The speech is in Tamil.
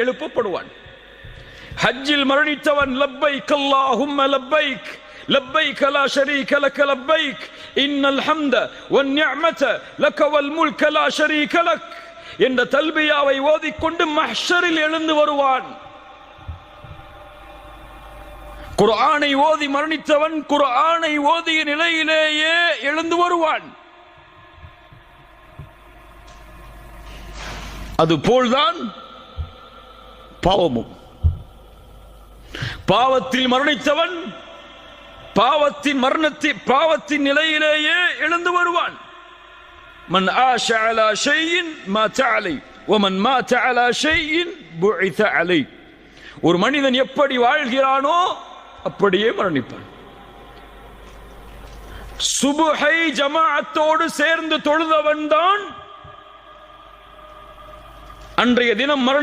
எழுப்பப்படுவான். ஹஜ்ஜில் மரணித்தவன் லப்பைக் அல்லாஹும்ம லப்பைக் லப்பைக் லா ஷரீக லக லப்பைக் இன்னல் ஹம்த வன் நிஅமத லக வல் முல்க லா ஷரீக லக் என்ற தல்பியாவை ஓதிக்கொண்டு மஹ்ஷரில் எழுந்து வருவான். குர்ஆனை ஓதி மரணித்தவன் குர்ஆனை ஓதிய நிலையிலேயே எழுந்து வருவான். அதுபோல்தான் பாவமும். பாவத்தில் மரணித்தவன் பாவத்தின் நிலையிலேயே எழுந்து வருவான். மன் ஆஷ அலா ஷைஇன் மாத அலை வமன் மாத அலா ஷைஇன் புஇத அலை. ஒரு மனிதன் எப்படி வாழ்கிறானோ அப்படியே மரணிப்பான். சுபுஹை ஜமாஅத்தோடு சேர்ந்து தொழுதவன் தான் அன்றைய தினம்